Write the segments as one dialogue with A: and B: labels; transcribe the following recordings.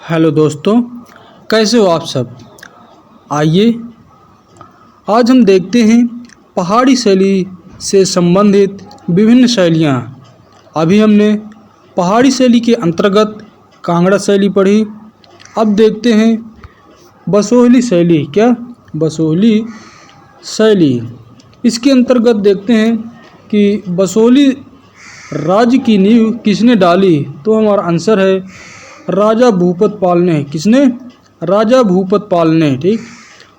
A: Hello दोस्तों, कैसे हो आप सब। आइए आज हम देखते हैं पहाड़ी शैली से संबंधित विभिन्न शैलियाँ। अभी हमने पहाड़ी शैली के अंतर्गत कांगड़ा शैली पढ़ी। अब देखते हैं बसोहली शैली। क्या बसोहली शैली, इसके अंतर्गत देखते हैं कि बसोहली राज्य की नींव किसने डाली। तो हमारा आंसर है राजा भूपत पाल ने। किसने? राजा भूपत पाल ने। ठीक।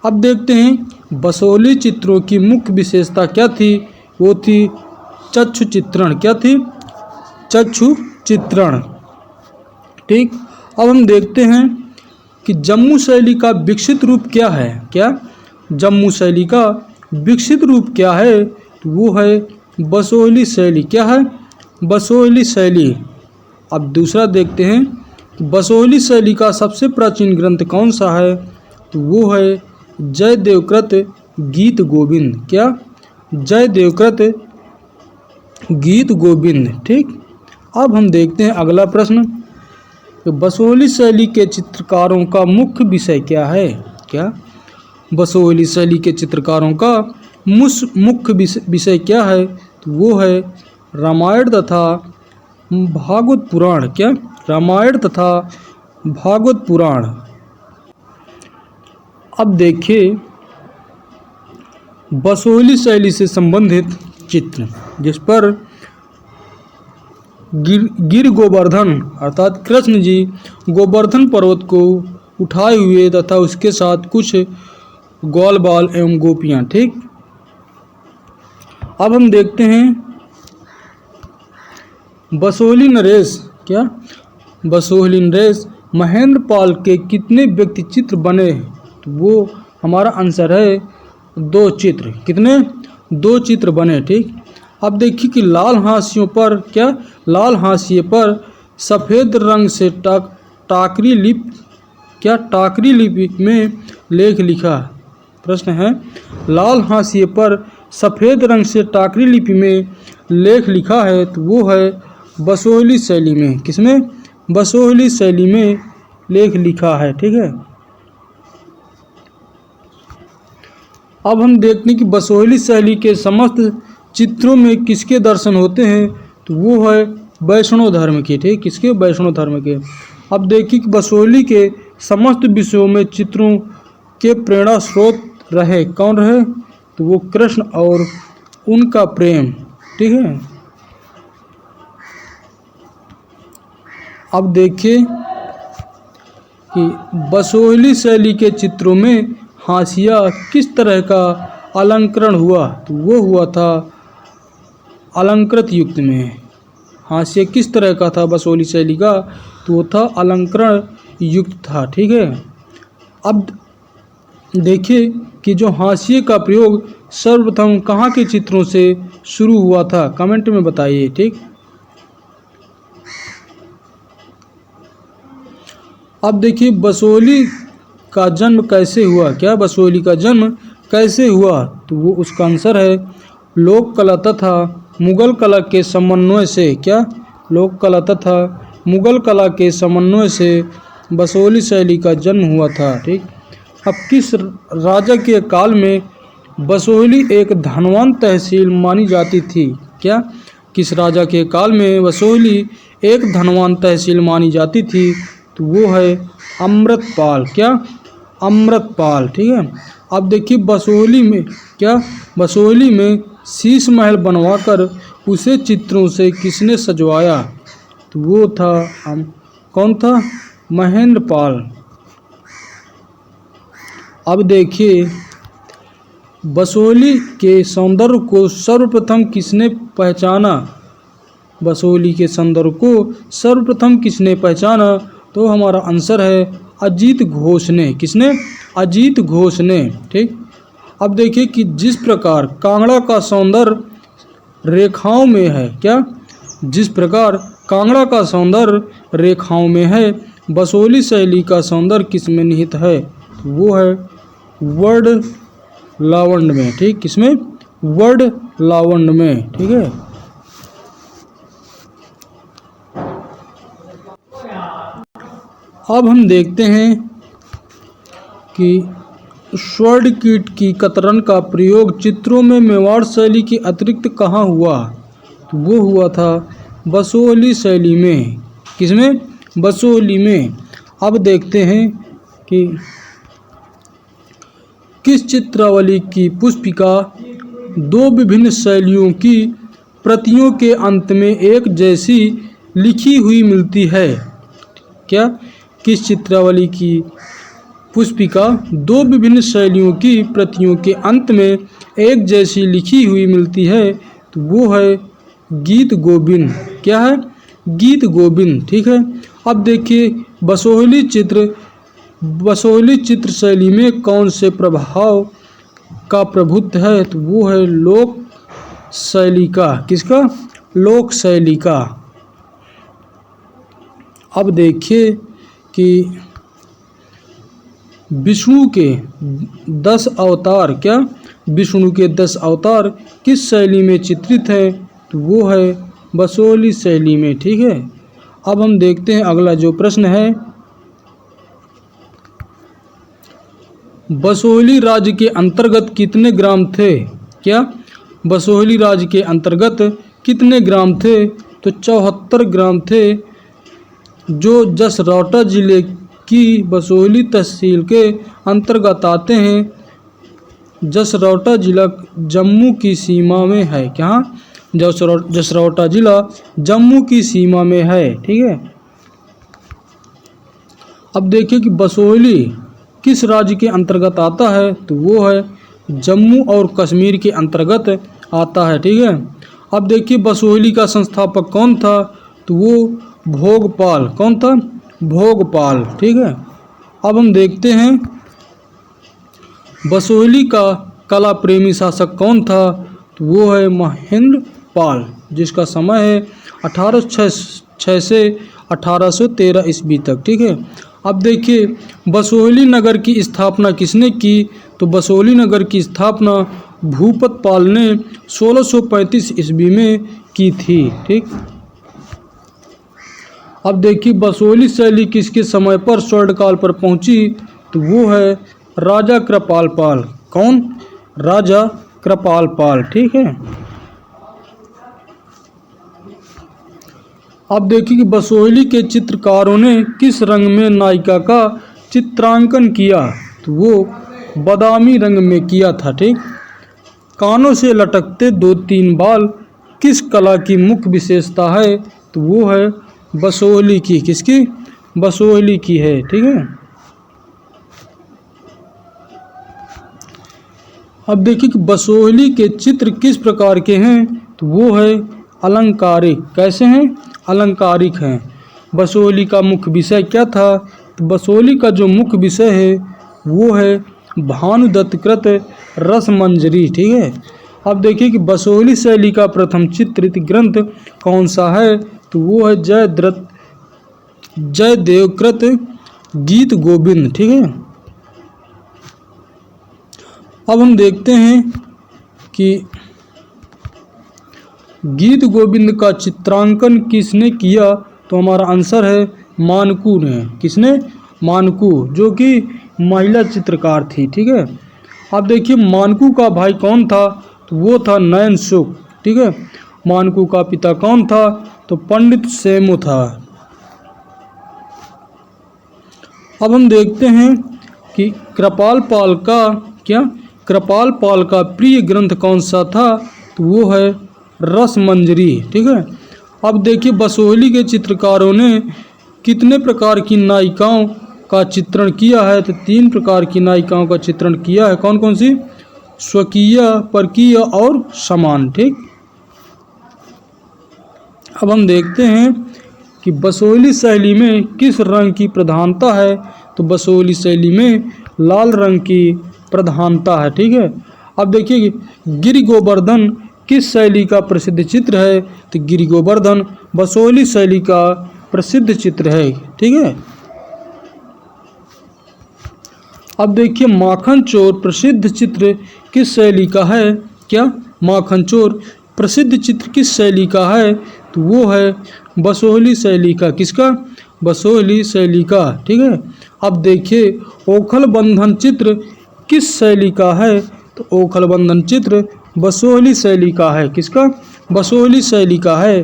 A: अब देखते हैं बसोहली चित्रों की मुख्य विशेषता क्या थी। वो थी चक्षु चित्रण। क्या थी? चक्षु चित्रण। ठीक। अब हम देखते हैं कि जम्मू शैली का विकसित रूप क्या है। क्या जम्मू शैली का विकसित रूप क्या है? तो वो है बसोहली शैली। क्या है? बसोहली शैली। अब दूसरा देखते हैं कि बसोहली शैली का सबसे प्राचीन ग्रंथ कौन सा है। तो वो है जय देवकृत गीत गोविंद। क्या? जय देवकृत गीत गोविंद। ठीक। अब हम देखते हैं अगला प्रश्न कि बसोहली शैली के चित्रकारों का मुख्य विषय क्या है। क्या बसोहली शैली के चित्रकारों का मुख्य विषय क्या है। तो वो है रामायण तथा भागवत पुराण। क्या? रामायण तथा भागवत पुराण। अब देखिए बसोहली शैली से संबंधित चित्र, जिस पर गिर गोवर्धन अर्थात कृष्ण जी गोवर्धन पर्वत को उठाए हुए तथा उसके साथ कुछ ग्वाल बाल एवं गोपियाँ। ठीक। अब हम देखते हैं बसोहली नरेश। क्या बसोहली नरेश महेंद्र पाल के कितने व्यक्ति चित्र बने। तो वो हमारा आंसर है 2 चित्र। कितने? 2 चित्र बने। ठीक। अब देखिए कि लाल हाशियों पर, क्या लाल हाशिए पर सफ़ेद रंग से टाकरी लिपि, क्या टाकरी लिपि में लेख लिखा। प्रश्न है लाल हाशिए पर सफ़ेद रंग से टाकरी लिपि में लेख लिखा है। तो वो है बसोहली शैली में। किसमें? बसोहली शैली में लेख लिखा है। ठीक है। अब हम देखते हैं कि बसोहली शैली के समस्त चित्रों में किसके दर्शन होते हैं। तो वो है वैष्णव धर्म के। ठीक। किसके? वैष्णव धर्म के। अब देखिए कि बसोहली के समस्त विषयों में चित्रों के प्रेरणा स्रोत रहे। कौन रहे? तो वो कृष्ण और उनका प्रेम। ठीक है। अब देखिए कि बसोहली शैली के चित्रों में हाशिया किस तरह का अलंकरण हुआ। तो वो हुआ था अलंकृत युक्त में। हाशिया किस तरह का था बसोहली शैली का। तो वो था अलंकरण युक्त था। ठीक है। अब देखिए कि जो हाशिए का प्रयोग सर्वप्रथम कहाँ के चित्रों से शुरू हुआ था। कमेंट में बताइए। ठीक। अब देखिए बसोहली का जन्म कैसे हुआ। क्या बसोहली का जन्म कैसे हुआ। तो वो उसका आंसर है लोक कला तथा मुगल कला के समन्वय से। क्या? लोक कला तथा मुगल कला के समन्वय से बसोहली शैली का जन्म हुआ था। ठीक। अब किस राजा के काल में बसोहली एक धनवान तहसील मानी जाती थी। क्या? किस राजा के काल में बसोहली एक धनवान तहसील मानी जाती थी। तो वो है अमृतपाल। क्या? अमृतपाल। ठीक है। अब देखिए बसोहली में, क्या बसोहली में शीश महल बनवाकर उसे चित्रों से किसने सजवाया। तो वो था कौन था? महेंद्र पाल। अब देखिए बसोहली के सौंदर्य को सर्वप्रथम किसने पहचाना। बसोहली के सौंदर्य को सर्वप्रथम किसने पहचाना। तो हमारा आंसर है अजीत घोष ने। किसने? अजीत घोष ने। ठीक। अब देखिए कि जिस प्रकार कांगड़ा का सौंदर्य रेखाओं में है। क्या? जिस प्रकार कांगड़ा का सौंदर्य रेखाओं में है, बसोहली शैली का सौंदर्य किसमें निहित है। वो है वर्ड लावण्य में। ठीक। किसमें? वर्ड लावण्य में। ठीक है। अब हम देखते हैं कि स्वर्ण कीट की कतरन का प्रयोग चित्रों में मेवाड़ शैली के अतिरिक्त कहाँ हुआ? तो वो हुआ था बसोहली शैली में। किसमें? बसोहली में। अब देखते हैं कि किस चित्रावली की पुष्पिका दो विभिन्न शैलियों की प्रतियों के अंत में एक जैसी लिखी हुई मिलती है? क्या? किस चित्रावली की पुष्पिका दो विभिन्न शैलियों की प्रतियों के अंत में एक जैसी लिखी हुई मिलती है? तो वो है गीत गोविंद। क्या है? गीत गोविंद। ठीक है। अब देखिए बसोहली चित्र शैली में कौन से प्रभाव का प्रभुत्व है? तो वो है लोक शैली का। किसका? लोक शैली का। अब देखिए कि विष्णु के 10 अवतार, क्या विष्णु के 10 अवतार किस शैली में चित्रित है? तो वो है बसोहली शैली में। ठीक है। अब हम देखते हैं अगला जो प्रश्न है, बसोहली राज्य के अंतर्गत कितने ग्राम थे? क्या? बसोहली राज्य के अंतर्गत कितने ग्राम थे? तो 74 ग्राम थे, जो जसरौटा जिले की बसोहली तहसील के अंतर्गत आते हैं। जसरौटा जिला जम्मू की सीमा में है। क्या? जसरौटा जिला जम्मू की सीमा में है। ठीक है। अब देखिए कि बसोहली किस राज्य के अंतर्गत आता है? तो वो है जम्मू और कश्मीर के अंतर्गत आता है। ठीक है। अब देखिए बसोहली का संस्थापक कौन था? तो वो भोगपाल। कौन था? भोगपाल। ठीक है। अब हम देखते हैं बसोहली का कला प्रेमी शासक कौन था? तो वो है महेंद्र पाल, जिसका समय है 1806 से 1813 ईस्वी तक। ठीक है। अब देखिए बसोहली नगर की स्थापना किसने की? तो बसोहली नगर की स्थापना भूपत पाल ने 1635 ईस्वी में की थी। ठीक। अब देखिए बसोहली शैली किसके समय पर स्वर्णकाल पर पहुंची? तो वो है राजा कृपाल पाल। कौन? राजा कृपाल पाल। ठीक है। अब देखिए कि बसोहली के चित्रकारों ने किस रंग में नायिका का चित्रांकन किया? तो वो बादामी रंग में किया था। ठीक। कानों से लटकते 2-3 बाल किस कला की मुख्य विशेषता है? तो वो है बसोहली की। किसकी? बसोहली की है। ठीक है। अब देखिए कि बसोहली के चित्र किस प्रकार के हैं? तो वो है अलंकारिक। कैसे हैं? अलंकारिक हैं। बसोहली का मुख्य विषय क्या था? तो बसोहली का जो मुख्य विषय है वो है भानुदत्त कृत रसमंजरी। ठीक है। अब देखिए कि बसोहली शैली का प्रथम चित्रित ग्रंथ कौन सा है? तो वो है जयदेवकृत गीत गोविंद। ठीक है। अब हम देखते हैं कि गीत गोविंद का चित्रांकन किसने किया? तो हमारा आंसर है मानकू ने। किसने? मानकू, जो कि महिला चित्रकार थी। ठीक है। अब देखिए मानकू का भाई कौन था? तो वो था नयन सुख। ठीक है। मानकू का पिता कौन था? तो पंडित सेमु था। अब हम देखते हैं कि कृपाल पाल का प्रिय ग्रंथ कौन सा था? तो वो है रसमंजरी। ठीक है। अब देखिए बसोहली के चित्रकारों ने कितने प्रकार की नायिकाओं का चित्रण किया है? तो 3 प्रकार की नायिकाओं का चित्रण किया है। कौन कौन सी? स्वकीय, परकीय और समान। ठीक। अब हम देखते हैं कि बसोहली शैली में किस रंग की प्रधानता है? तो बसोहली शैली में लाल रंग की प्रधानता है। ठीक है। अब देखिए गिरि गोवर्धन किस शैली का प्रसिद्ध चित्र है? तो गिरि गोवर्धन बसोहली शैली का प्रसिद्ध चित्र है। ठीक है। अब देखिए माखन चोर प्रसिद्ध चित्र किस शैली का है? क्या? माखन चोर प्रसिद्ध चित्र किस शैली का है? तो वो है बसोहली शैली का। किसका? बसोहली शैली का। ठीक है, अब देखिए ओखल बंधन चित्र किस शैली का है, तो ओखल बंधन चित्र बसोहली शैली का है। किसका? बसोहली शैली का है।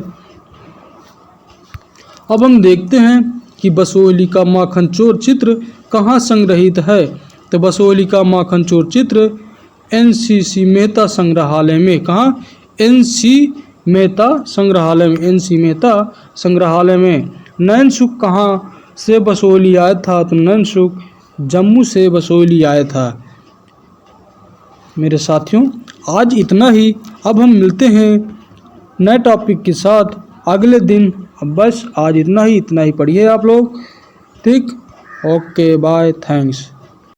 A: अब हम देखते हैं कि बसोहली का माखन चोर चित्र कहाँ संग्रहित है, तो बसोहली का माखन चोर चित्र एनसीसी मेहता संग्रहालय में। कहाँ? एनसी मेहता संग्रहालय में, एनसी मेहता संग्रहालय में। नैनसुख कहाँ से बसोहली आया था, तो नैनसुख जम्मू से बसोहली आया था। मेरे साथियों आज इतना ही, अब हम मिलते हैं नए टॉपिक के साथ अगले दिन। अब बस आज इतना ही पढ़िए आप लोग। ठीक, ओके बाय, थैंक्स।